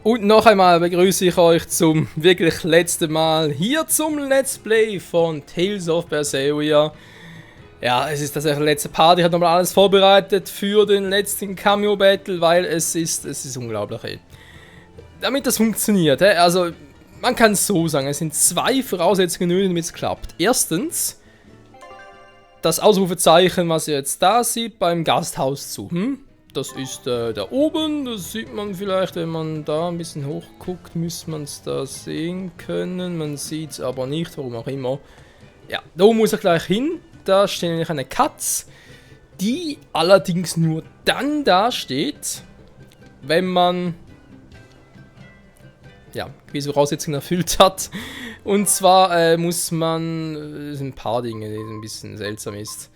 Und noch einmal begrüße ich euch zum wirklich letzten Mal hier zum Let's Play von Tales of Berseria. Ja, es ist das letzte Part. Ich habe nochmal alles vorbereitet für den letzten Cameo Battle, weil es ist unglaublich. Ey. Damit das funktioniert, also man kann es so sagen, es sind zwei Voraussetzungen nötig, damit es klappt. Erstens, das Ausrufezeichen, was ihr jetzt da seht, beim Gasthaus zu. Das ist da oben, das sieht man vielleicht, wenn man da ein bisschen hoch guckt, müsste man es da sehen können. Man sieht es aber nicht, warum auch immer. Ja, da oben muss er gleich hin. Da steht nämlich eine Katz, die allerdings nur dann da steht, wenn man ja, gewisse Voraussetzungen erfüllt hat. Und zwar muss man, es sind ein paar Dinge, die ein bisschen seltsam ist.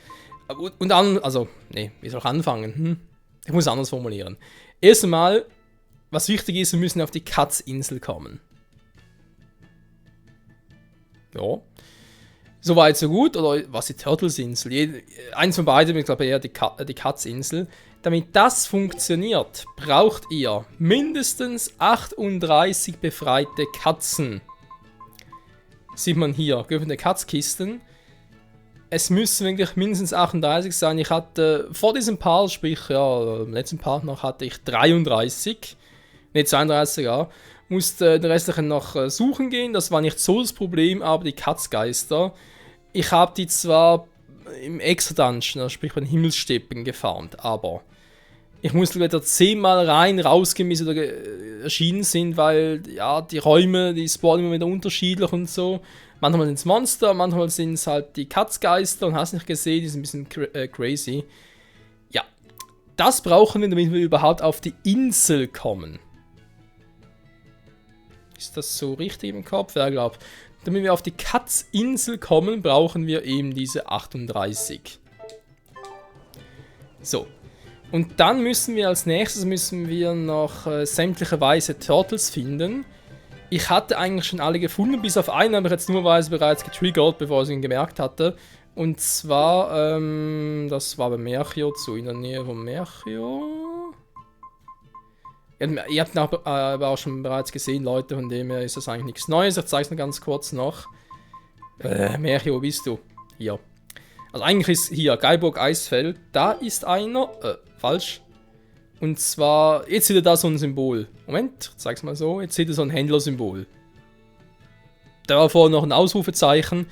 Und dann, also, nee, wie soll ich anfangen? Ich muss es anders formulieren. Erst einmal, was wichtig ist, wir müssen auf die Katzinsel kommen. Ja. Soweit, so gut. Oder was die Turtlesinsel? Eins von beiden, ich glaube eher die Katzinsel. Damit das funktioniert, braucht ihr mindestens 38 befreite Katzen. Sieht man hier, geöffnete Katzkisten. Es müssen wirklich mindestens 38 sein. Ich hatte vor diesem Part, sprich ja, im letzten Part noch, hatte ich 33. Ne, 32, ja. Musste den restlichen noch suchen gehen. Das war nicht so das Problem, aber die Katzgeister. Ich habe die zwar im Extra-Dungeon, sprich bei den Himmelssteppen, gefarmt, aber ich musste wieder 10-mal rein, rausgehen, bis sie erschienen sind, weil ja, die Räume, die spawnen immer wieder unterschiedlich und so. Manchmal sind es Monster, manchmal sind es halt die Katzgeister und hast nicht gesehen, die sind ein bisschen crazy. Ja, das brauchen wir, damit wir überhaupt auf die Insel kommen. Ist das so richtig im Kopf? Ja, ich glaube. Damit wir auf die Katzinsel kommen, brauchen wir eben diese 38. So. Und dann müssen wir als nächstes noch sämtliche weiße Turtles finden. Ich hatte eigentlich schon alle gefunden, bis auf einen habe ich jetzt nurweise bereits getriggert, bevor ich ihn gemerkt hatte. Und zwar, das war bei Merchio, in der Nähe von Merchio. Ihr habt aber auch schon bereits gesehen, Leute, von dem her ist das eigentlich nichts Neues. Ich zeige es noch ganz kurz noch. Merchio, wo bist du? Hier. Also eigentlich ist hier Geiburg Eisfeld. Da ist einer. Falsch. Und zwar, jetzt seht ihr da so ein Symbol. Moment, ich zeig's mal so. Jetzt seht ihr so ein Händlersymbol. Da war vorher noch ein Ausrufezeichen.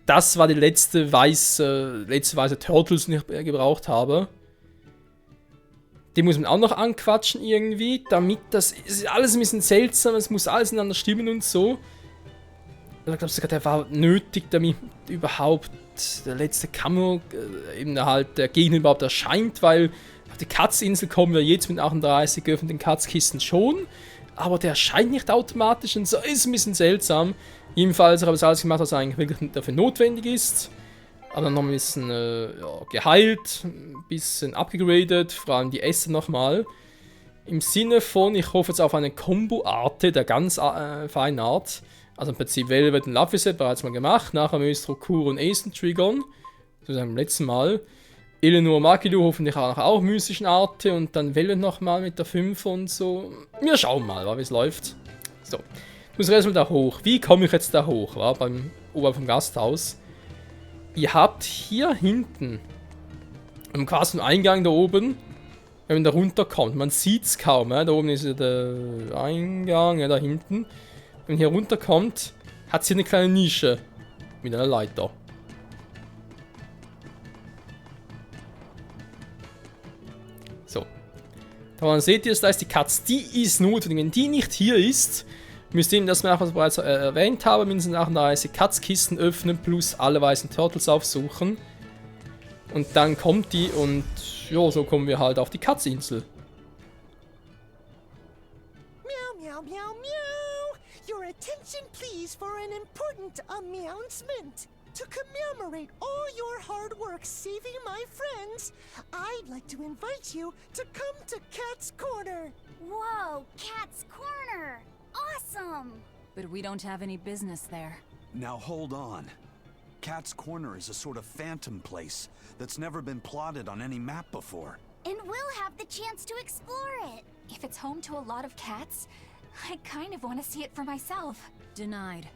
Das war die letzte weiße Turtles, die ich gebraucht habe. Die muss man auch noch anquatschen irgendwie, damit das ist alles ein bisschen seltsam, es muss alles ineinander stimmen und so. Ich glaube sogar, der war nötig, damit überhaupt der letzte Cameo, eben halt der Gegner überhaupt erscheint, weil auf die Katzinsel kommen wir jetzt mit 38 geöffneten Katzkisten schon, aber der erscheint nicht automatisch und so ist ein bisschen seltsam. Jedenfalls habe ich alles gemacht, was eigentlich wirklich dafür notwendig ist. Aber dann noch ein bisschen geheilt, ein bisschen abgegradet, vor allem die Essen nochmal. Im Sinne von, ich hoffe jetzt auf eine Combo-Arte der ganz feinen Art. Also im Prinzip Velvet und Laphicet bereits mal gemacht, nachher Maestro Kuro und Ace Trigon. Das ist beim letzten Mal. Eleanor Magilu hoffentlich auch mystischen Arte und dann Velvet nochmal mit der 5 und so. Wir schauen mal, wie es läuft. So, ich muss erstmal da hoch. Wie komme ich jetzt da hoch? Beim oberhalb vom Gasthaus. Ihr habt hier hinten, am quasi im Eingang da oben, wenn man da runterkommt, man sieht es kaum, da oben ist ja der Eingang, da hinten. Wenn man hier runterkommt, hat es hier eine kleine Nische mit einer Leiter. So. Da seht ihr, da ist die Katz, die ist notwendig. Wenn die nicht hier ist, müsst ihr, das wir bereits erwähnt haben, mindestens 38 Katzkisten öffnen plus alle weißen Turtles aufsuchen. Und dann kommt die und ja, so kommen wir halt auf die Katzinsel. Meow, meow, meow, meow. Your attention please for an important announcement. To commemorate all your hard work saving my friends, I'd like to invite you to come to Cat's Corner. Whoa, Cat's Corner! Awesome! But we don't have any business there. Now hold on. Cat's Corner is a sort of phantom place that's never been plotted on any map before. And we'll have the chance to explore it. If it's home to a lot of cats, I kind of want to see it for myself. Denied.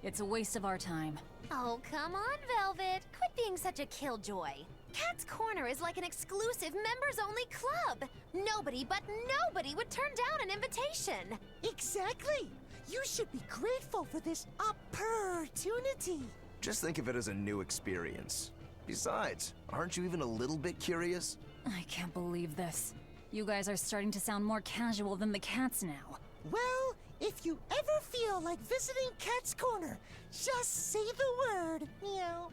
It's a waste of our time. Oh, come on, Velvet. Quit being such a killjoy. Cat's Corner is like an exclusive members-only club. Nobody but nobody would turn down an invitation. Exactly. You should be grateful for this opportunity. Just think of it as a new experience. Besides, aren't you even a little bit curious? I can't believe this. You guys are starting to sound more casual than the cats now. Well, if you ever feel like visiting Cat's Corner, just say the word. Meow.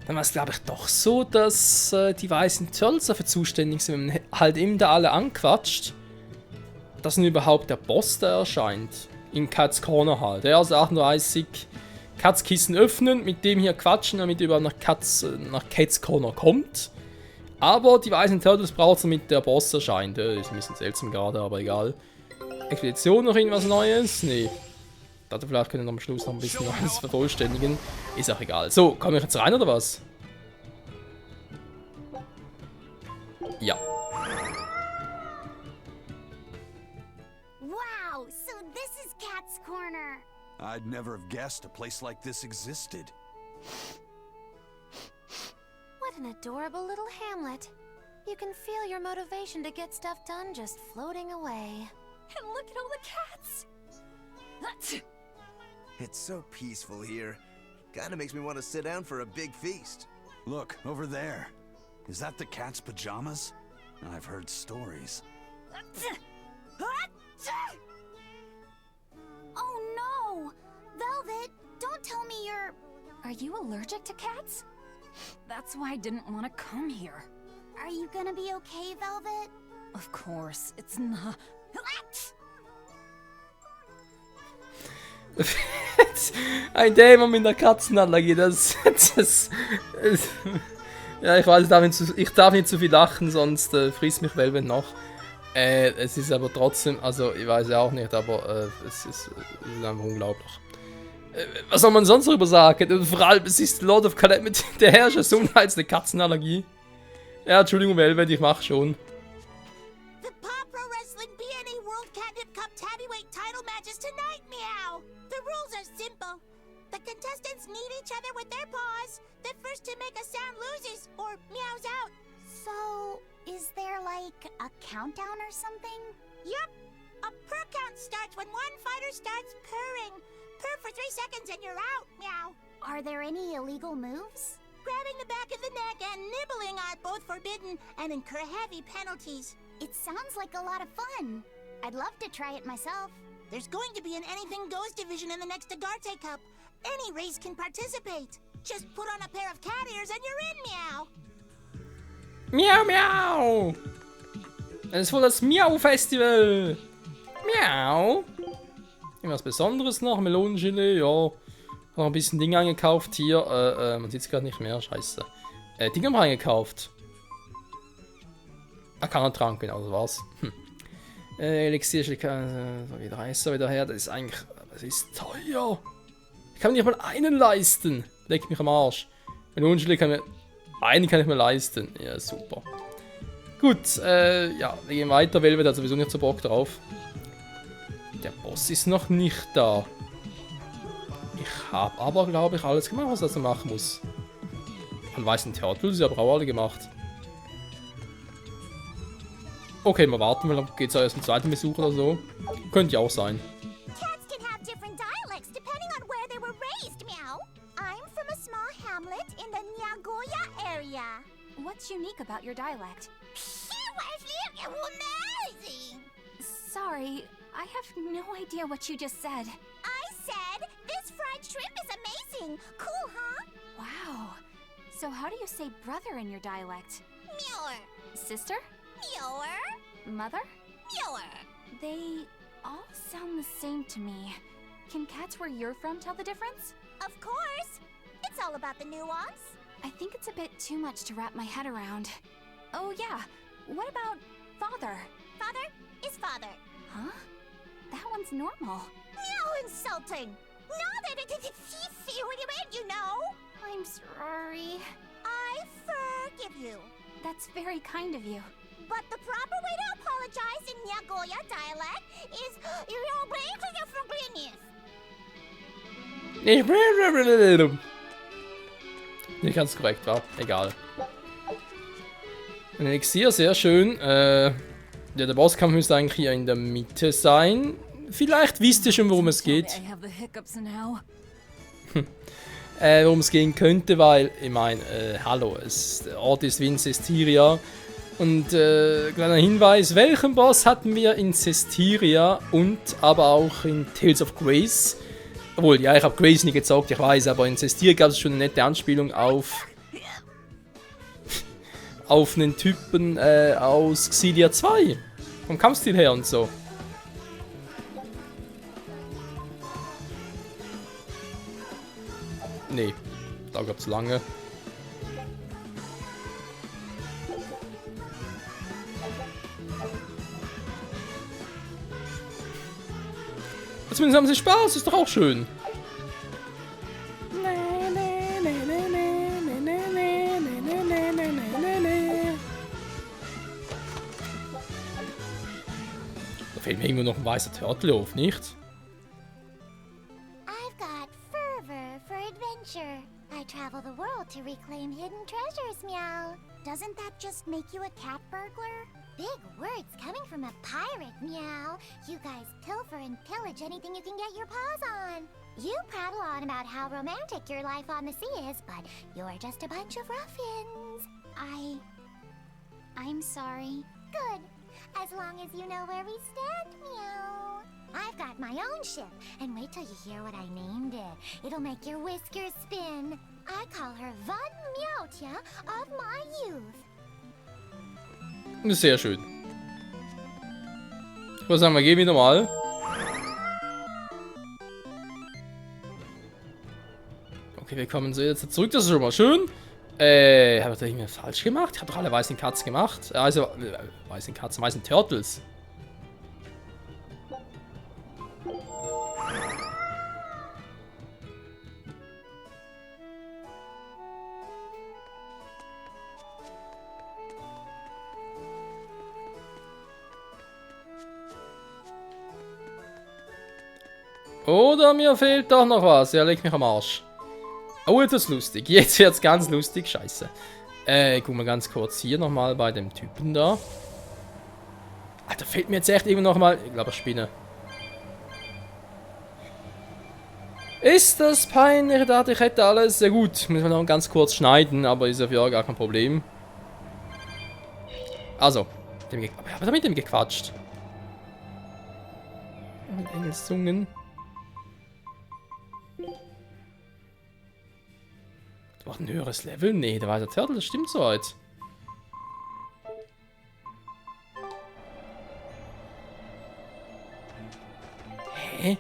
Dann war es, glaube ich, doch so, dass die weißen Turtles dafür zuständig sind, wenn man halt eben da alle anquatscht, dass nun überhaupt der Boss da erscheint. In Cat's Corner halt. Er also 38 Cat's Kissen öffnen, mit dem hier quatschen, damit er überhaupt nach Cat's Corner kommt. Aber die weißen Turtles braucht es, damit der Boss erscheint. Ist ein bisschen seltsam gerade, aber egal. Expedition, noch irgendwas Neues? Nee. Dachte, vielleicht können wir am Schluss noch ein bisschen alles vervollständigen. Ist auch egal. So, kommen wir jetzt rein oder was? Ja. Wow, so this is Cat's Corner. I'd never have guessed a place like this existed. What an adorable little hamlet. You can feel your motivation to get stuff done just floating away. And look at all the cats! It's so peaceful here. Kinda makes me want to sit down for a big feast. Look, over there. Is that the cat's pajamas? I've heard stories. Oh no! Velvet, don't tell me you're... Are you allergic to cats? That's why I didn't want to come here. Are you gonna be okay, Velvet? Of course, it's not... Ein Dämon mit einer Katzenallergie, ja, ich weiß, ich darf nicht zu viel lachen, sonst frisst mich Velvet noch. Es ist aber trotzdem, also ich weiß ja auch nicht, aber es ist einfach unglaublich. Was soll man sonst darüber sagen? Vor allem, es ist Lord of Calamity, der Herrscher, so als eine Katzenallergie. Ja, Entschuldigung, Velvet, ich mach schon. The Paw Pro Wrestling BNA World Catnip Cup Heavyweight title match is tonight, meow. The rules are simple. The contestants need each other with their paws. The first to make a sound loses or meows out. So, is there like a countdown or something? Yup. A purr count starts when one fighter starts purring. Purr for 3 seconds and you're out, meow. Are there any illegal moves? Grabbing the back of the neck and nibbling are both forbidden and incur heavy penalties. It sounds like a lot of fun. I'd love to try it myself. There's going to be an Anything Goes division in the next Agarte Cup. Any race can participate. Just put on a pair of cat ears and you're in, meow. Miau, miau! Es ist wohl das Miau-Festival! Miau! Irgendwas Besonderes noch? Melonengelee, ja. Noch ein bisschen Dinge eingekauft hier. Man sieht es gerade nicht mehr, scheiße. Dinge haben wir eingekauft. Keiner Trank, genau, das war's. Elixier, wieder heißer wieder her. Das ist eigentlich. Das ist teuer. Ich kann mir nicht mal einen leisten. Leck mich am Arsch. Melonengelee kann mir. Einen kann ich mir leisten. Ja, super. Gut, ja, wir gehen weiter. Velvet hat sowieso nicht so Bock drauf. Der Boss ist noch nicht da. Ich habe aber, glaube ich, alles gemacht, was er machen muss. An weißen Turtles, aber auch alle gemacht. Okay, mal warten, weil dann geht es ja erst einen zweiten Besuch oder so. Könnte ja auch sein. Cats can have different dialects depending on where they were raised, meow. I'm from a small hamlet in the Nagoya area. What's unique about your dialect? Amazing! Sorry, I have no idea what you just said. I said, this fried shrimp is amazing. Cool, huh? Wow. So how do you say brother in your dialect? Muir. Sister? Muir. Mother? Muir. They all sound the same to me. Can cats where you're from tell the difference? Of course. It's all about the nuance. I think it's a bit too much to wrap my head around. Oh yeah, what about father? Father is father. Huh? That one's normal. No insulting. No, you know. I'm sorry. I forgive you. That's very kind of you. But the proper way to apologize in Goya dialect is your brain for Nicht ganz korrekt war. Egal. Ein Elixier, sehr schön. Ja, der Bosskampf müsste eigentlich hier in der Mitte sein. Vielleicht wisst ihr schon, worum es geht. Worum es gehen könnte, weil, ich meine, hallo, der Ort ist wie in Cestiria. Und kleiner Hinweis, welchen Boss hatten wir in Cestiria und aber auch in Tales of Grace? Obwohl, ja, ich habe Grace nie gezockt, ich weiß, aber in Cestiria gab es schon eine nette Anspielung auf einen Typen aus Xillia 2. Vom Kampfstil her und so. Nee, da gab's lange. Zumindest haben sie Spaß, ist doch auch schön. Da fehlt mir irgendwo noch ein weißer Turtle auf, nicht? I've got fervor for adventure. I travel the world to reclaim hidden treasures, meow. Doesn't that just make you a cat burglar? Big words coming from a pirate, meow. You guys pilfer and pillage anything you can get your paws on. You prattle on about how romantic your life on the sea is, but you're just a bunch of ruffians. I'm sorry. Good. As long as you know where we stand, meow. I've got my own ship, and wait till you hear what I named it. It'll make your whiskers spin. I call her Von Meowtia of my youth. Sehr schön. Ich würde sagen, wir gehen wieder mal. Okay, wir kommen so jetzt zurück, das ist schon mal schön. Habe ich da irgendwas falsch gemacht? Ich habe doch alle weißen Katzen gemacht. Also, weißen Katzen, weißen Turtles. Oder mir fehlt doch noch was. Ja, leg mich am Arsch. Oh, jetzt ist lustig. Jetzt wird's ganz lustig. Scheiße. Guck mal ganz kurz hier nochmal bei dem Typen da. Alter, fehlt mir jetzt echt irgendwo nochmal. Ich glaube, ich spinne. Ist das peinlich? Ich dachte, ich hätte alles. Sehr gut. Müssen wir noch ganz kurz schneiden, aber ist ja gar kein Problem. Also. Ich habe mit dem gequatscht. Mit Engelszungen. Du hast ein höheres Level? Nee, der weiße Turtle, das stimmt so weit. Hä?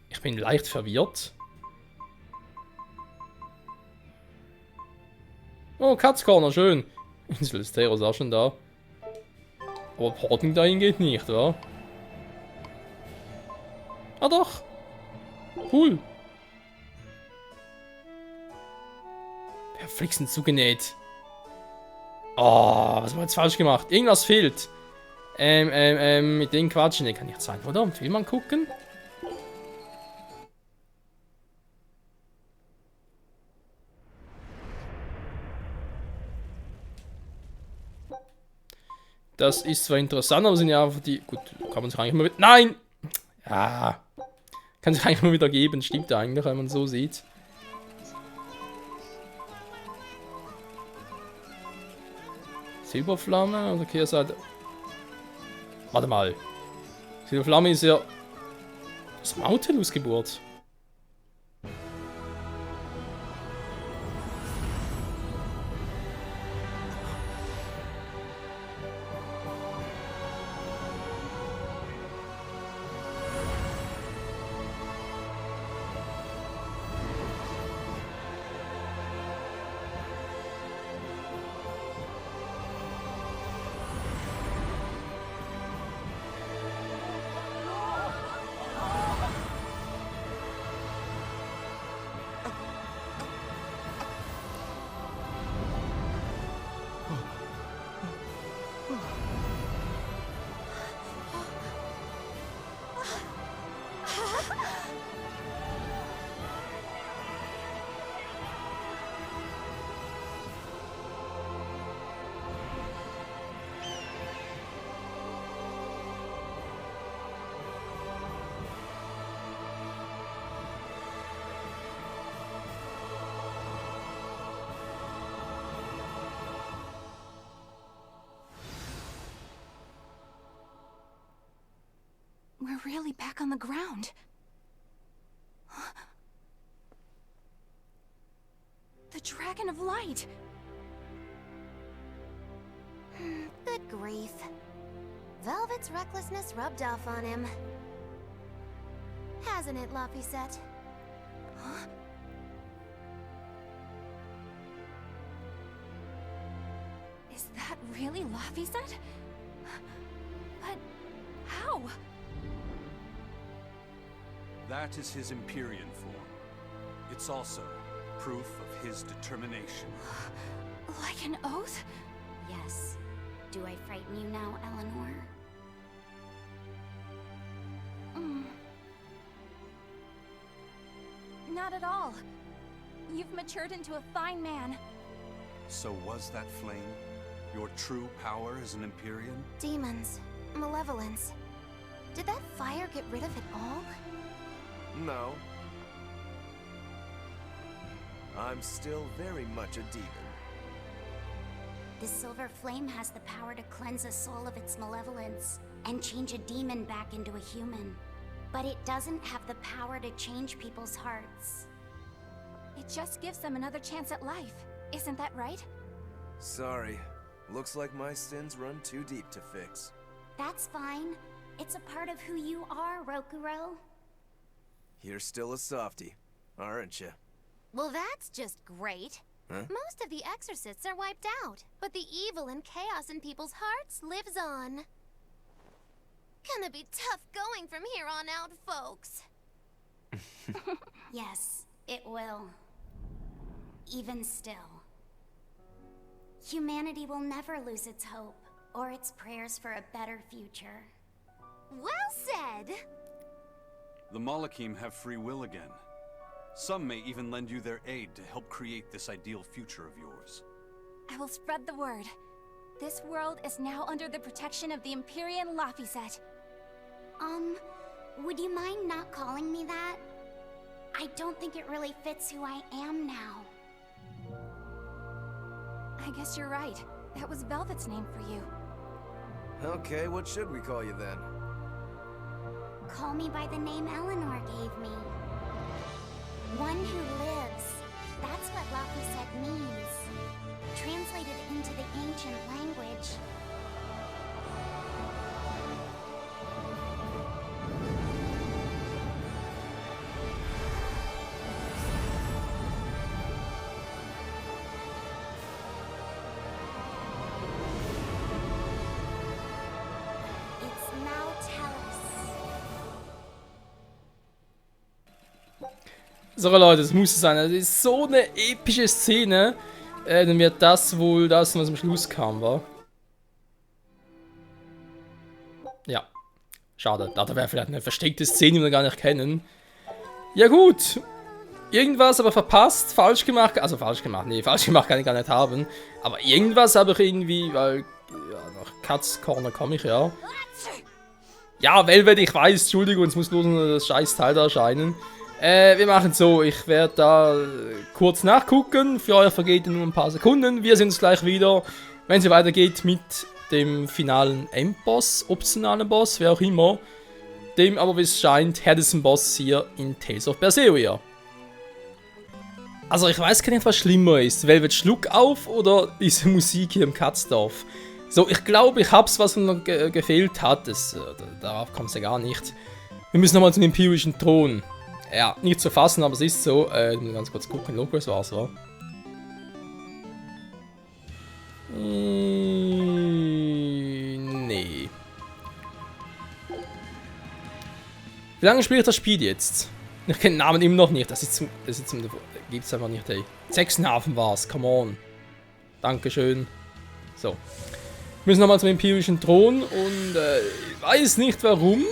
Ich bin leicht verwirrt. Oh, Cat's Corner, schön. Insel des Terrors auch schon da. Aber Porting dahin geht nicht, oder? Ah doch! Cool! Verflixend zugenäht. Oh, was haben wir jetzt falsch gemacht? Irgendwas fehlt. Mit denen quatschen. Ne, kann nicht sein, oder? Im Film angucken. Das ist zwar interessant, aber sind ja einfach die... Gut, kann man sich eigentlich mal wieder... Nein! Ja. Kann sich eigentlich mal wieder geben. Stimmt ja eigentlich, wenn man so sieht. Silberflamme oder Kehrseite... Warte mal. Silberflamme ist ja... Das Nautilus-Geburt. We're really back on the ground. The Dragon of Light. Good grief. Velvet's recklessness rubbed off on him. Hasn't it, Laphicet? Huh? Is that really Laphicet? But how? That is his Empyrean form. It's also proof of his determination. Like an oath? Yes. Do I frighten you now, Eleanor? Not at all. You've matured into a fine man. So was that flame your true power as an Empyrean? Demons. Malevolence. Did that fire get rid of it all? No. I'm still very much a demon. The silver flame has the power to cleanse a soul of its malevolence and change a demon back into a human. But it doesn't have the power to change people's hearts. It just gives them another chance at life. Isn't that right? Sorry. Looks like my sins run too deep to fix. That's fine. It's a part of who you are, Rokuro. You're still a softie, aren't you? Well, that's just great. Huh? Most of the exorcists are wiped out, but the evil and chaos in people's hearts lives on. Gonna be tough going from here on out, folks. Yes, it will. Even still. Humanity will never lose its hope, or its prayers for a better future. Well said! The Malakim have free will again. Some may even lend you their aid to help create this ideal future of yours. I will spread the word. This world is now under the protection of the Empyrean Laphicet. Would you mind not calling me that? I don't think it really fits who I am now. I guess you're right. That was Velvet's name for you. Okay, what should we call you then? Call me by the name Eleanor gave me. One who lives. That's what Laphicet means. Translated into the ancient language. It's Nautilus. So Leute, das muss es sein. Das ist so eine epische Szene. Dann wird das wohl das, was am Schluss kam, war. Ja. Schade. Da wäre vielleicht eine versteckte Szene, die wir gar nicht kennen. Ja gut. Irgendwas aber verpasst, falsch gemacht. Also falsch gemacht. Nee, falsch gemacht kann ich gar nicht haben. Aber irgendwas habe ich irgendwie, weil... Ja, nach Cats Corner komme ich ja. Ja, Velvet, ich weiß. Entschuldigung, es muss bloß nur das scheiß Teil da erscheinen. Wir machen so, ich werde da kurz nachgucken, für euch vergeht nur ein paar Sekunden, wir sehen uns gleich wieder, wenn es weitergeht mit dem finalen Endboss, optionalen Boss, wer auch immer, dem aber wie es scheint, härtesten Boss hier in Tales of Berseria. Also ich weiß gar nicht, was schlimmer ist, Velvet Schluck auf oder diese Musik hier im Katzdorf. So, ich glaube, ich hab's, was mir noch gefehlt hat, darauf kommt es ja gar nicht. Wir müssen nochmal zum Empirischen Thron. Ja, nicht zu fassen, aber es ist so. Ich muss ganz kurz gucken, Logos war's, wa? Nee. Wie lange spiele ich das Spiel jetzt? Ich kenne den Namen immer noch nicht. Das gibt's einfach nicht, ey. Sechsenhafen war's, come on. Dankeschön. So. Wir müssen nochmal zum Empirischen Thron und ich weiß nicht warum.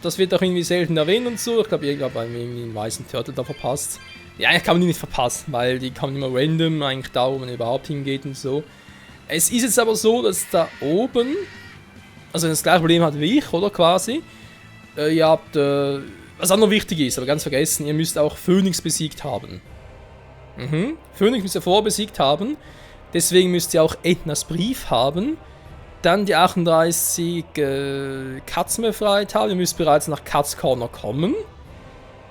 Das wird auch irgendwie selten erwähnt und so. Ich glaube, ich habe irgendwie einen weißen Turtle da verpasst. Ja, eigentlich kann man die nicht verpassen, weil die kommen immer random, eigentlich da, wo man überhaupt hingeht und so. Es ist jetzt aber so, dass da oben, also das gleiche Problem hat wie ich, oder quasi. Ihr habt, was auch noch wichtig ist, aber ganz vergessen, ihr müsst auch Phoenix besiegt haben. Phoenix müsst ihr vorher besiegt haben. Deswegen müsst ihr auch Etnas Brief haben. dann die 38 Katzen befreit haben. Wir müssen bereits nach Cat's Corner kommen.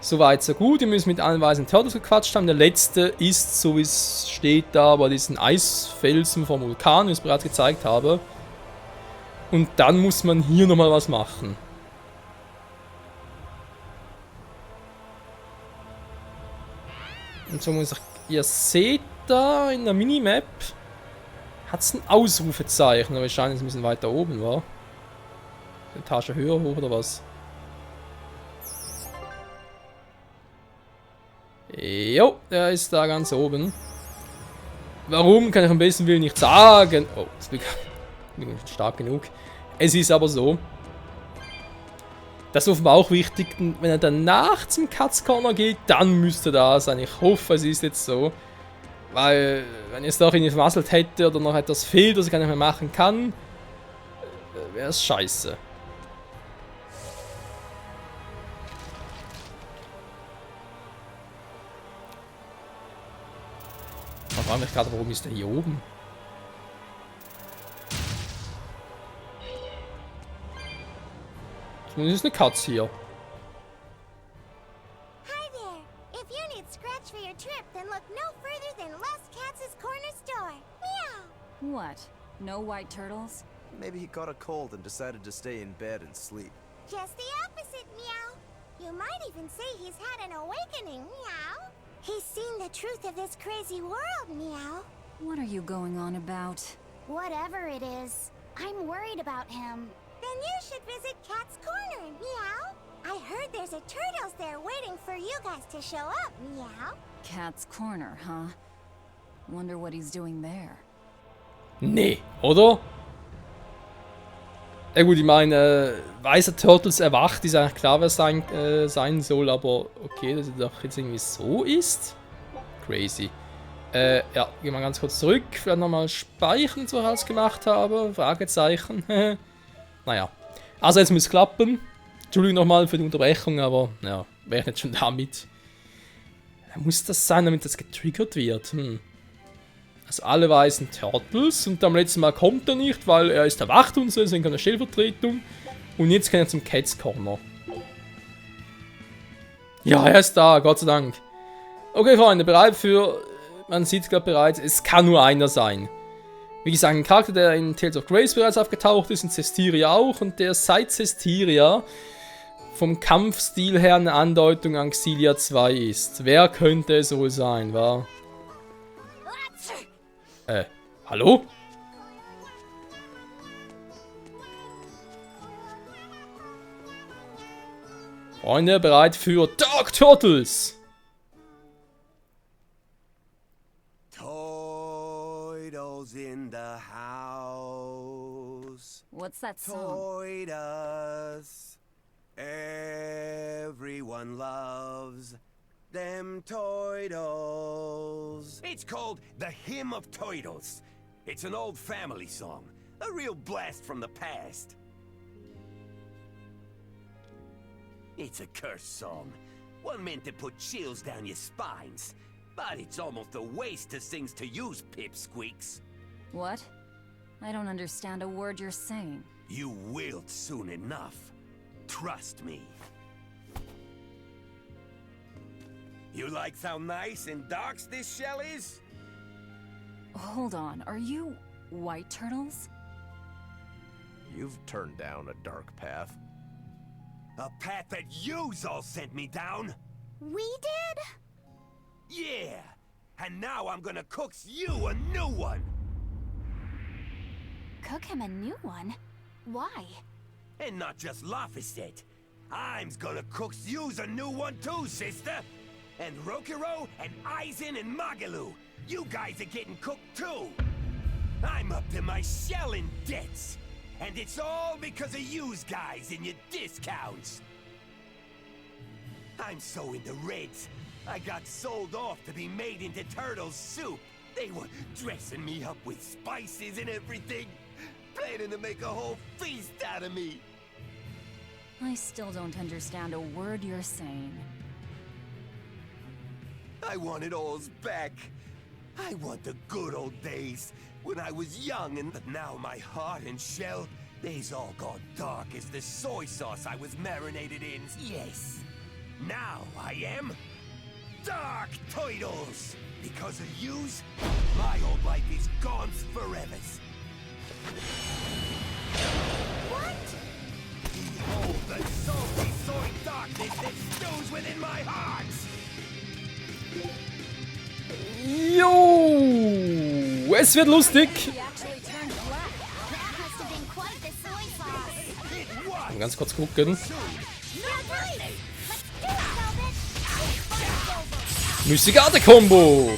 Soweit so gut. Wir müssen mit allen weißen Turtles gequatscht haben. Der letzte ist, so wie es steht da, bei diesen Eisfelsen vom Vulkan, wie ich es bereits gezeigt habe. Und dann muss man hier nochmal was machen. Und so muss ich... Ihr seht da in der Minimap... Hat es ein Ausrufezeichen, aber wahrscheinlich ein bisschen weiter oben, war. Eine Etage höher hoch oder was? Jo, der ist da ganz oben. Warum, kann ich am besten Willen nicht sagen. Oh, das bin ich stark genug. Es ist aber so. Das ist offenbar auch wichtig, wenn er danach zum Cat's Corner geht, dann müsste er da sein. Ich hoffe, es ist jetzt so. Weil, wenn ich es doch irgendwie vermasselt hätte oder noch etwas fehlt, was ich gar nicht mehr machen kann, wäre es scheiße. Ich frage mich gerade, warum ist der hier oben? Zumindest ist eine Katze hier. Hi there. If you need scratch for your trip, then look no further than Lost Cats' corner store. Meow. What? No white turtles? Maybe he caught a cold and decided to stay in bed and sleep. Just the opposite, Meow. You might even say he's had an awakening, Meow. He's seen the truth of this crazy world, Meow. What are you going on about? Whatever it is, I'm worried about him. Then you should visit Cat's Corner, Meow. I heard there's a turtles there waiting for you guys to show up, Meow. Cat's Corner, huh? Wonder what he's doing there. Nee, oder? Ja gut, ich meine, weißer Turtles erwacht, ist eigentlich klar, wer es sein soll, aber okay, dass er doch jetzt irgendwie so ist. Crazy. Ja, gehen wir ganz kurz zurück, vielleicht nochmal speichern, so was ich gemacht habe. Fragezeichen. Naja. Also jetzt muss es klappen. Entschuldigung nochmal für die Unterbrechung, aber ja, wäre ich nicht schon damit. Muss das sein, damit das getriggert wird? Also alle weißen Turtles und am letzten Mal kommt er nicht, weil er ist erwacht und so, deswegen kann er Stellvertretung. Und jetzt kann er zum Cat's Corner. Ja, er ist da, Gott sei Dank. Okay, Freunde, bereit für... Man sieht es gerade bereits, es kann nur einer sein. Wie gesagt, ein Charakter, der in Tales of Grace bereits aufgetaucht ist, in Cestiria auch. Und der seit Cestiria vom Kampfstil her eine Andeutung an Xillia 2 ist. Wer könnte es wohl sein, wa? Hallo? Freunde, bereit für Dark Turtles! Toidles in the house. What's that song? Toidles. Everyone loves them Toidles. It's called The Hymn of Toidles. It's an old family song. A real blast from the past. It's a cursed song. One meant to put chills down your spines. But it's almost a waste to sings to use, pipsqueaks. What? I don't understand a word you're saying. You will soon enough. Trust me. You like how nice and dark this shell is? Hold on, are you white turtles? You've turned down a dark path. A path that yous all sent me down? We did? Yeah! And now I'm gonna cook you a new one! Cook him a new one? Why? And not just Laphicet. I'm gonna cook yous a new one too, sister! And Rokiro and Aizen and Magalu, you guys are getting cooked too! I'm up to my shell in debts! And it's all because of yous guys and your discounts! I'm so into Reds, I got sold off to be made into turtle soup! They were dressing me up with spices and everything, planning to make a whole feast out of me! I still don't understand a word you're saying. I want it all's back. I want the good old days. when I was young, and but now my heart and shell, they's all gone dark as the soy sauce I was marinated in. Yes. Now I am Dark Turtles. Because of yous, my old life is gone forever. What? Behold the salty soy darkness that stews within my heart. Jo, es wird lustig. He actually turned black. That must have been quite the soy sauce. It was. Mal ganz kurz gucken. No place! Let's do it, Velvet! Mystigarde-Kombo.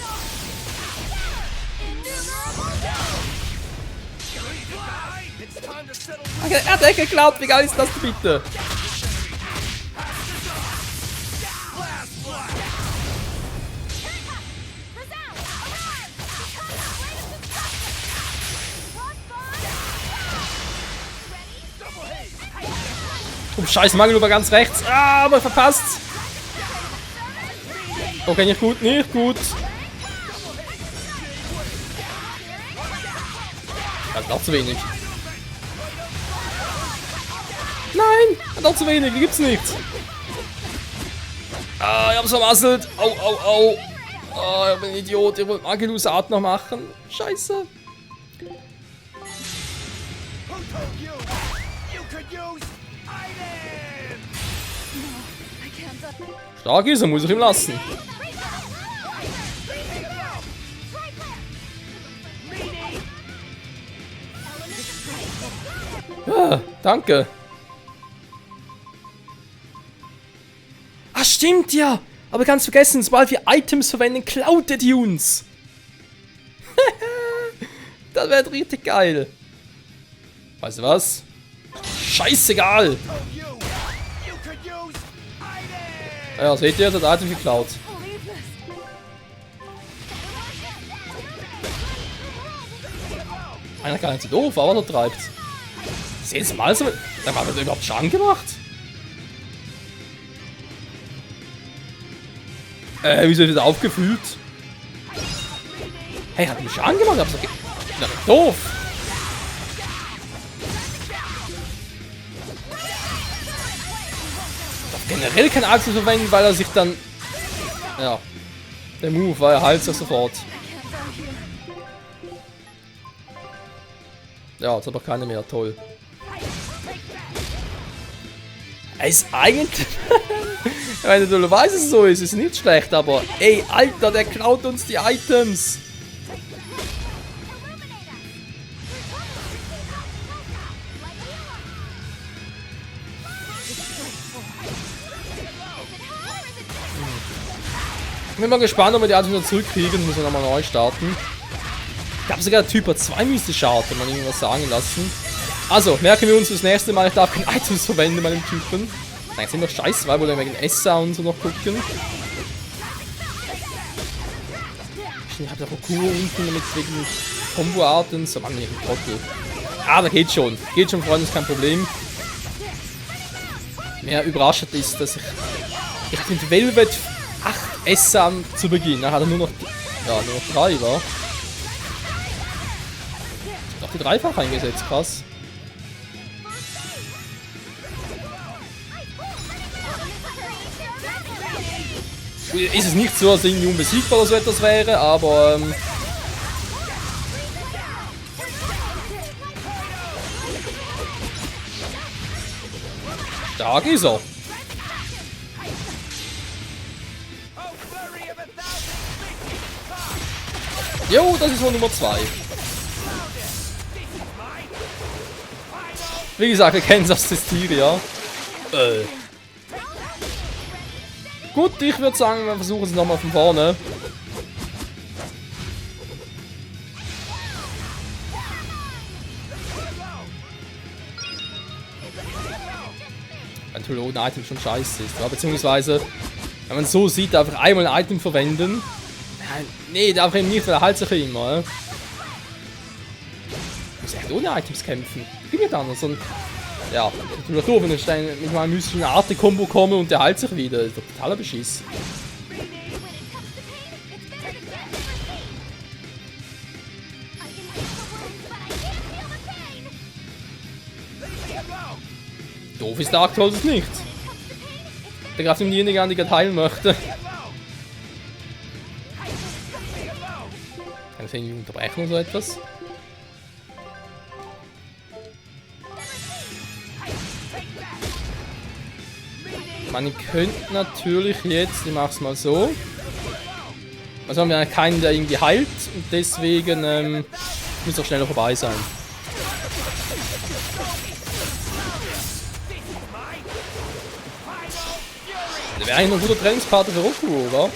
It's time to settle. Okay, er hat echt geklaut. Wie geil ist das bitte? Oh, scheiß Mangel über ganz rechts. Ah, aber verpasst. Okay, nicht gut, nicht gut. Das ist noch zu wenig. Nein, noch zu wenig, die gibt's nicht. Ah, ich hab's vermasselt. Au, au, au. Ah, ich bin ein Idiot. Ich wollte Magilus Art noch machen. Scheiße. Who told you? You could use items. I can't. Stark ist er, muss ich ihm lassen. Ah, danke. Ah, stimmt ja. Aber ganz vergessen, sobald wir Items verwenden, klaut er die uns. Das wäre richtig geil. Weißt du was? Scheißegal. Told you. You could use items. Ja, seht ihr, das hat Item geklaut. Einer gar nicht so doof, aber der treibt. Ist jetzt mal so. Da war das überhaupt Schaden gemacht? Wieso ist er wieder aufgefüllt? Hey, hat mich Schaden gemacht? Ich hab's okay. Na, doof! Ich darf generell kein Item verwenden, weil er sich dann. Ja. Der Move war, er heilt sich sofort. Ja, jetzt hat doch keine mehr, toll. Er ist eigentlich. Ich meine, du weißt, es so ist, ist nicht schlecht, aber ey, Alter, der klaut uns die Items. Ich bin mal gespannt, ob wir die Items wieder zurückkriegen, müssen wir nochmal neu starten. Ich glaube sogar, der Typ hat 2 mystische Art, wenn man irgendwas sagen lassen. Also, merken wir uns fürs nächste Mal, ich darf keine Items verwenden bei dem Typen. Nein, sind doch scheiße, weil wir wegen Essa und so noch gucken. Ich hab da Parkour unten mit wegen Combo-Arten, so Mann, ich bin Trottel. Ah, da geht schon. Geht schon, Freunde, ist kein Problem. Mehr überrascht ist, dass ich mit Velvet 8 Essa zu Beginn, dann hat er nur noch 3 war. Noch die Dreifach eingesetzt, krass. Ist es nicht so, dass irgendwie unbesiegbar oder so etwas wäre, aber stark ist er. Jo, das ist wohl Nummer 2. Wie gesagt, wir kennen das Tier, ja. Gut, ich würde sagen, wir versuchen es nochmal von vorne. Natürlich ohne Item schon scheiße ist, ja, beziehungsweise, wenn man so sieht, einfach einmal ein Item verwenden. Nee, der einfach eben nicht, weil er heilt sich immer. Ich muss echt ohne Items kämpfen. Wie geht anders? Und ja, natürlich doof, wenn ich mit meinem mystischen Arte-Kombo komme und der heilt sich wieder. Das ist doch totaler Beschiss. Doof ist Dark Souls nicht. Der greift ihm diejenige an, die gerade heilen möchte. Kann ich irgendwie unterbrechen oder so etwas? Man könnte natürlich jetzt, ich mach's mal so. Also haben wir keinen, der irgendwie heilt und deswegen muss auch schneller vorbei sein. Der wäre eigentlich ein guter Trainingspartner für Rokurou, oder?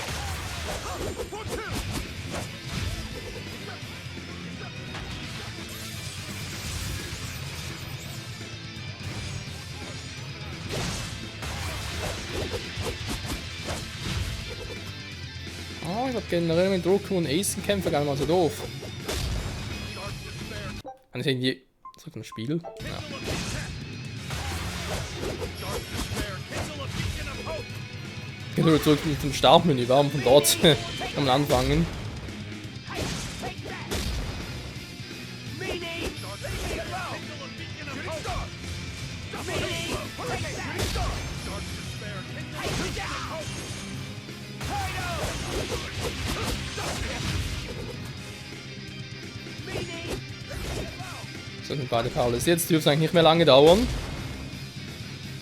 Ich glaube generell mit Rokurou und Aizen kämpfen gar nicht mal so doof. Kann ich irgendwie zurück ins Spiel? Ja. Ich gehe zurück zum Startmenü, warum von dort kann man anfangen. So sind beide Powerless. Jetzt dürfte es eigentlich nicht mehr lange dauern.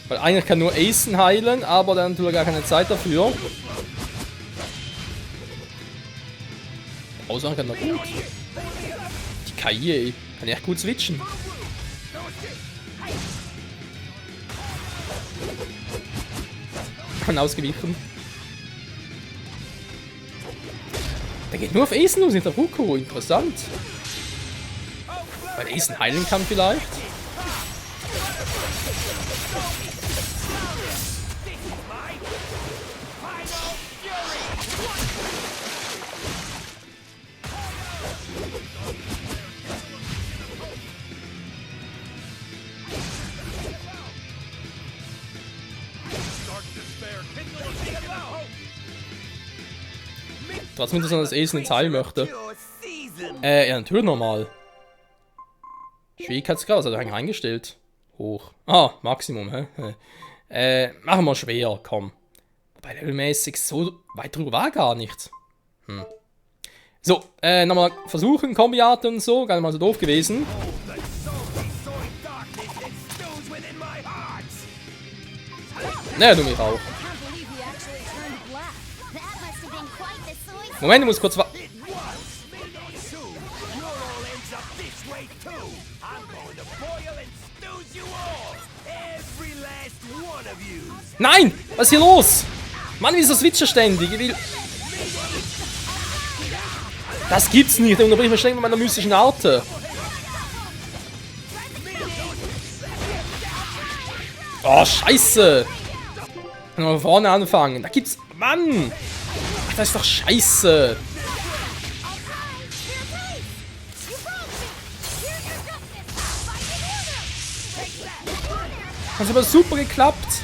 Weil eigentlich kann nur Aizen heilen, aber dann tut er gar keine Zeit dafür. Außer kann er gut. Die KI, ey, kann echt gut switchen. Kann ausgewichen. Der geht nur auf Aizen los, nicht auf Rokurou. Interessant. Weil Aizen heilen kann vielleicht. Trotzdem interessant, dass Aizen ins Heil möchte. Ja, natürlich normal. Schwierigkeitsgrad, was hat er eigentlich eingestellt? Hoch. Ah, Maximum, hä? Machen wir schwer, komm. Wobei levelmäßig so weit drüber war gar nicht. So, nochmal versuchen, Kombiate und so, gar nicht mal so doof gewesen. Naja, du mich auch. Moment, ich muss kurz Nein! Was ist hier los? Mann, wie ist das Switcher ständig? Ich will... Das gibt's nicht, der unterbricht mich ständig mit meiner mystischen Arte. Oh, scheiße! Kann mal von vorne anfangen. Da gibt's... Mann! Ach, das ist doch scheiße! Hat aber super geklappt.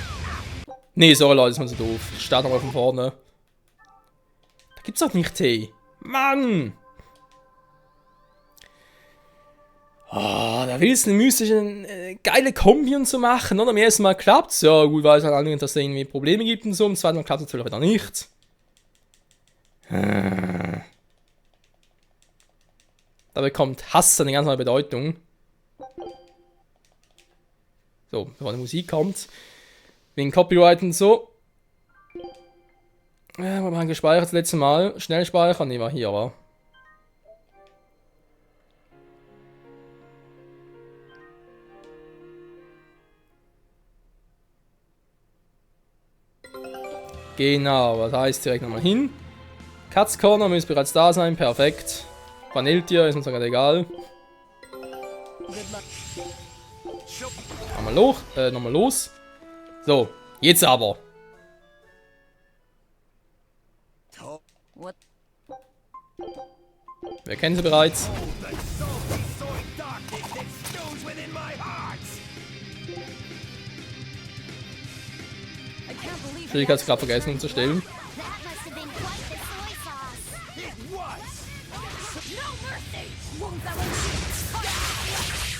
Nee, sorry Leute, das ist mal so doof. Ich starte nochmal von vorne. Da gibt's doch nicht Tee. Mann! Oh, da willst du eine mystische, geile Kombi und so machen, oder? Am ersten Mal klappt's. Ja, gut, weiß halt allerdings, dass es irgendwie Probleme gibt und so. Am zweiten Mal klappt es natürlich wieder nicht. Da bekommt Hass eine ganz neue Bedeutung. So, bevor die Musik kommt. Wegen Copyright und so. Ja, wir haben gespeichert das letzte Mal. Schnell speichern, nee, war hier, aber. Genau, das heißt direkt nochmal hin. Katz Corner müsste bereits da sein, perfekt. Vanilletier ist uns gerade egal. Nochmal los. So, jetzt aber. Wir kennen sie bereits. Schwierigkeitsgrad vergessen umzustellen.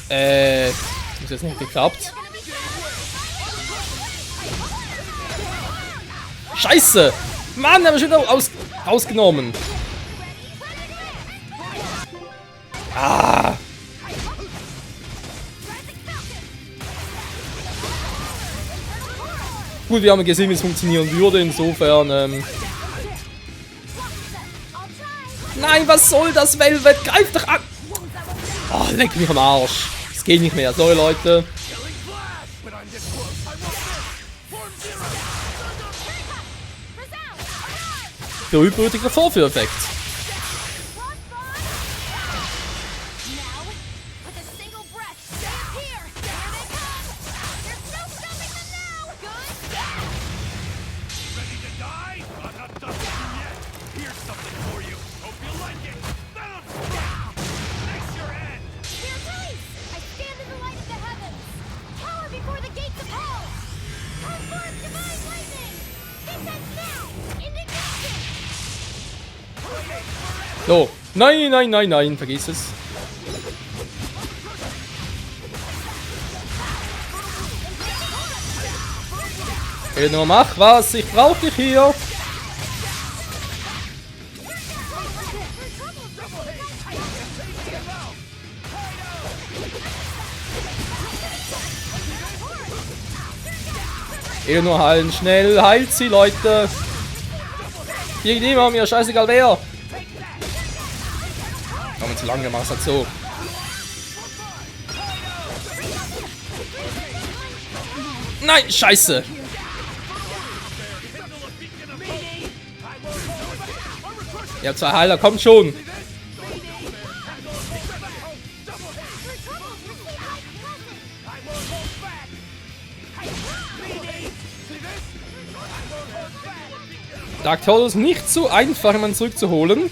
Ist jetzt nicht geklappt. Scheiße! Mann, haben wir schon wieder rausgenommen. Ah! Gut, wir haben gesehen, wie es funktionieren würde, insofern, Nein, was soll das, Velvet? Greif doch an! Oh, leck mich am Arsch. Es geht nicht mehr. Sorry, Leute. Der überwürdige Vorführeffekt. So. Nein, nein, nein, nein. Vergiss es. Eleanor, mach was. Ich brauch dich hier. Eleanor heilen. Schnell. Heilt sie, Leute. Irgendjemand, mir scheißegal wer. Haben wir zu lange gemacht, halt so. Nein, scheiße. Ihr habt 2 Heiler, kommt schon. Dark Turtle ist nicht so einfach, jemanden zurückzuholen.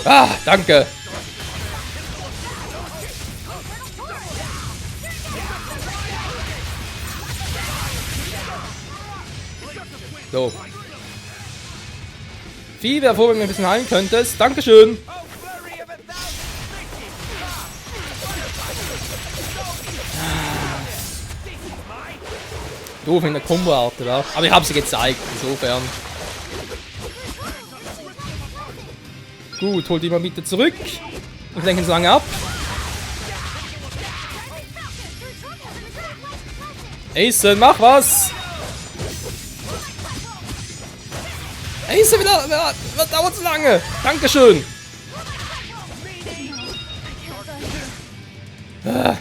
Ah, danke. So. Vieh, wäre froh, wenn du ein bisschen heilen könntest. Dankeschön. Doof in der Combo-Art, oder? Aber ich habe sie gezeigt, insofern. Gut, holt die mal bitte zurück. Ich lenke so lange ab. Ace, mach was! Ace, wieder dauert so lange! Dankeschön! Ah.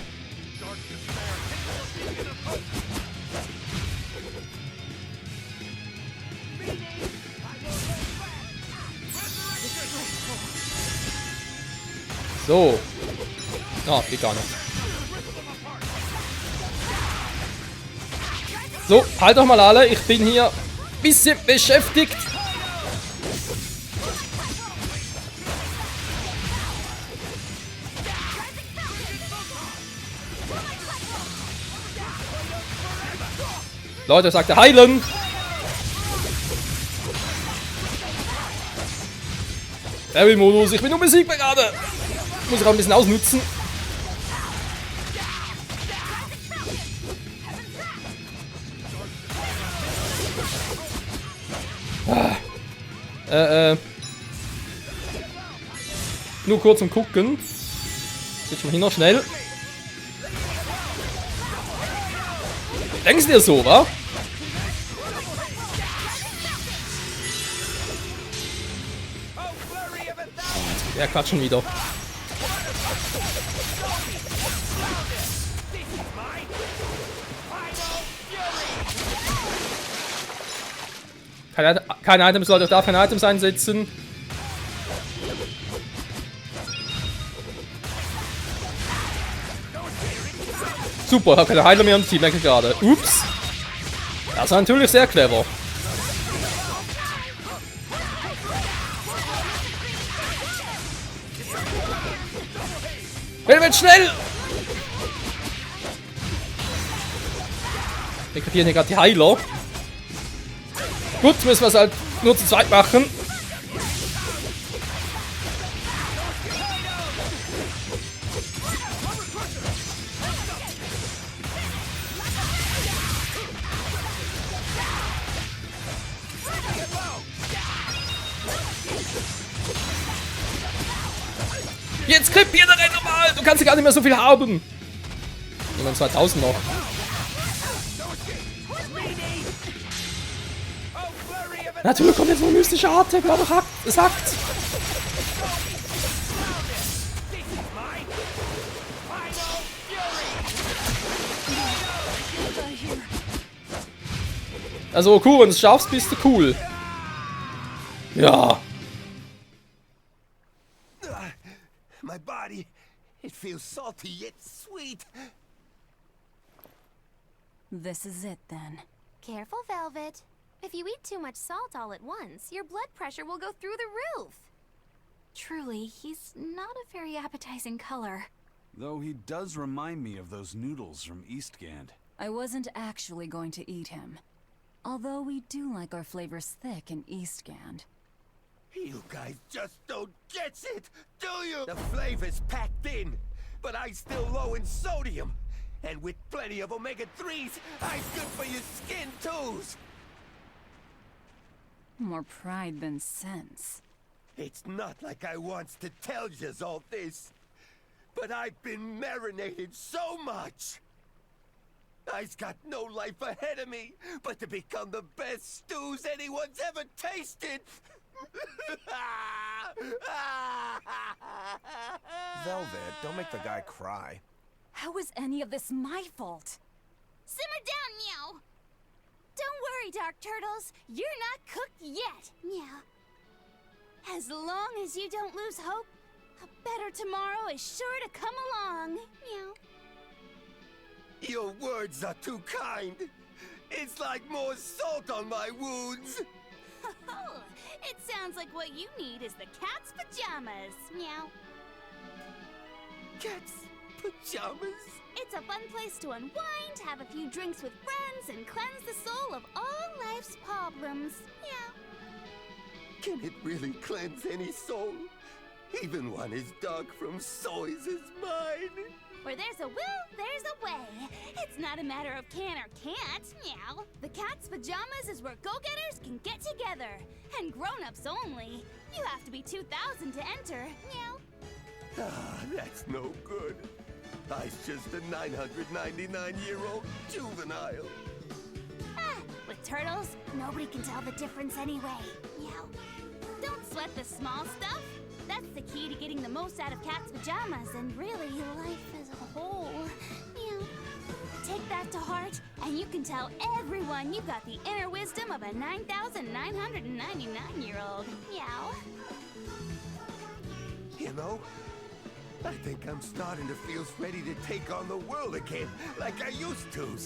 So. Ah, geht gar nicht. So, halt doch mal alle. Ich bin hier ein bisschen beschäftigt. Leute, sagt er heilen. Barry-Modus, ich bin unbesiegbar gerade. Muss ich auch ein bisschen ausnutzen. Nur kurz zum Gucken. Jetzt mal hier noch schnell. Denkst du dir so, wa? Der quatscht schon wieder. Keine Items, Leute, ich darf keine Items einsetzen. Super, ich habe keine Heiler mehr im Team, merke ich gerade. Ups. Das war natürlich sehr clever. Velvet, schnell! Wir kapieren hier gerade die Heiler. Gut, müssen wir es halt nur zu zweit machen. Jetzt krepiert er nochmal! Du kannst ja gar nicht mehr so viel haben! Ich meine 2000 noch. Natürlich kommt jetzt noch ein mystischer Art-Tag, aber sagt. Also cool, wenn du es schaffst, bist du cool. Ja. My body, it feels salty yet sweet. This is it then. Careful, Velvet. If you eat too much salt all at once, your blood pressure will go through the roof. Truly, he's not a very appetizing color. Though he does remind me of those noodles from Eastgand. I wasn't actually going to eat him. Although we do like our flavors thick in Eastgand. You guys just don't get it, do you? The flavor's packed in, but I'm still low in sodium. And with plenty of omega-3s, I'm good for your skin too. More pride than sense. It's not like I wants to tell yous all this, but I've been marinated so much. I's got no life ahead of me but to become the best stews anyone's ever tasted. Velvet, don't make the guy cry. How is any of this my fault? Simmer down, Meow. Don't worry, Dark Turtles. You're not cooked yet, Meow. As long as you don't lose hope, a better tomorrow is sure to come along, Meow. Your words are too kind. It's like more salt on my wounds. Oh, it sounds like what you need is the cat's pajamas, Meow. Cat's pajamas? It's a fun place to unwind, have a few drinks with friends, and cleanse the soul of all life's problems, Meow. Can it really cleanse any soul? Even one as dark from soys as mine? Where there's a will, there's a way. It's not a matter of can or can't, Meow. The cat's pajamas is where go-getters can get together. And grown-ups only. You have to be 2,000 to enter, Meow. Ah, that's no good. I's just a 999-year-old juvenile. Ah, with turtles, nobody can tell the difference anyway, Meow. Don't sweat the small stuff. That's the key to getting the most out of cat's pajamas and really life as a whole. Meow. Take that to heart, and you can tell everyone you got the inner wisdom of a 9,999-year-old. Meow. You know, I think I'm starting to feel ready to take on the world again, like I used to.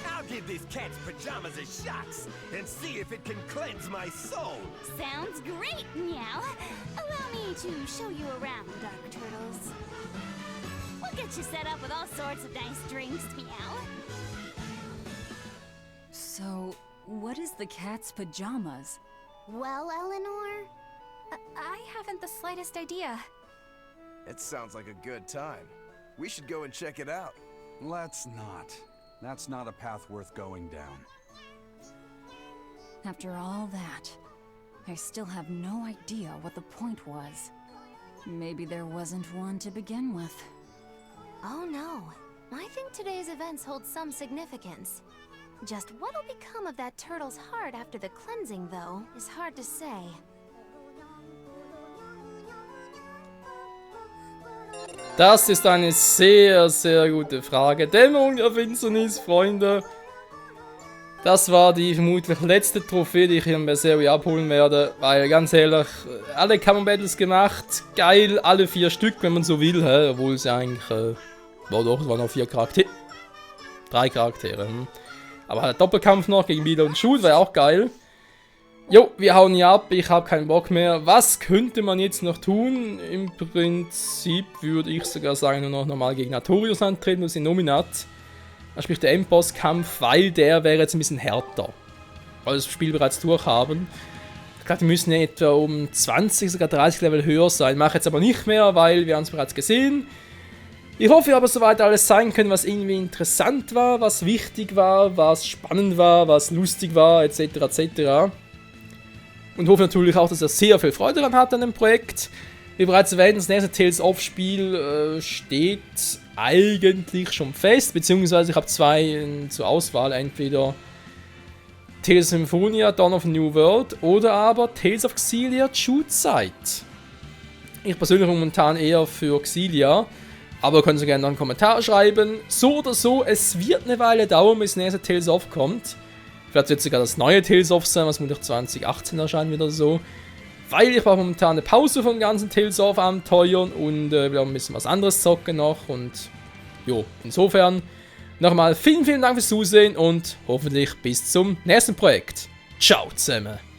I'll give this cat's pajamas a shot and see if it can cleanse my soul. Sounds great, Meow. Allow me to show you around, Dark Turtles. We'll get you set up with all sorts of nice drinks, Meow. So, what is the cat's pajamas? Well, Eleanor? I haven't the slightest idea. It sounds like a good time. We should go and check it out. Let's not. That's not a path worth going down. After all that, I still have no idea what the point was. Maybe there wasn't one to begin with. Oh no. I think today's events hold some significance. Just what'll become of that turtle's heart after the cleansing, though, is hard to say. Das ist eine sehr, sehr gute Frage. Dämmerung der Finsternis, Freunde. Das war die vermutlich letzte Trophäe, die ich hier in Berseria abholen werde. Weil, ganz ehrlich, alle Common Battles gemacht. Geil, alle 4 Stück, wenn man so will. Obwohl es ja eigentlich... doch, es waren noch 4 Charaktere. 3 Charaktere. Aber halt Doppelkampf noch gegen Mila und Shoot, war ja auch geil. Jo, wir hauen hier ab, ich habe keinen Bock mehr. Was könnte man jetzt noch tun? Im Prinzip würde ich sogar sagen, nur noch normal gegen Artorius antreten, das ist Nominat. Sprich der Endboss-Kampf, weil der wäre jetzt ein bisschen härter. Weil wir das Spiel bereits durchhaben. Ich glaube, wir müssen ja etwa um 20, sogar 30 Level höher sein. Mache jetzt aber nicht mehr, weil wir haben es bereits gesehen. Ich hoffe aber, soweit alles zeigen können, was irgendwie interessant war, was wichtig war, was spannend war, was lustig war, etc. etc. Und hoffe natürlich auch, dass er sehr viel Freude daran hat an dem Projekt. Wie bereits erwähnt, das nächste Tales of Spiel steht eigentlich schon fest, beziehungsweise ich habe 2 zur Auswahl, entweder Tales of Symphonia, Dawn of a New World oder aber Tales of Xillia, True Sight. Ich persönlich momentan eher für Xillia, aber könnt ihr gerne noch einen Kommentar schreiben. So oder so, es wird eine Weile dauern, bis das nächste Tales of kommt. Vielleicht wird sogar das neue Tales of sein, was muss 2018 erscheinen wieder so. Weil ich brauche momentan eine Pause von den ganzen Tales of Abenteuern und wir haben ein bisschen was anderes zocken noch und jo, insofern nochmal vielen Dank fürs Zusehen und hoffentlich bis zum nächsten Projekt. Ciao zusammen!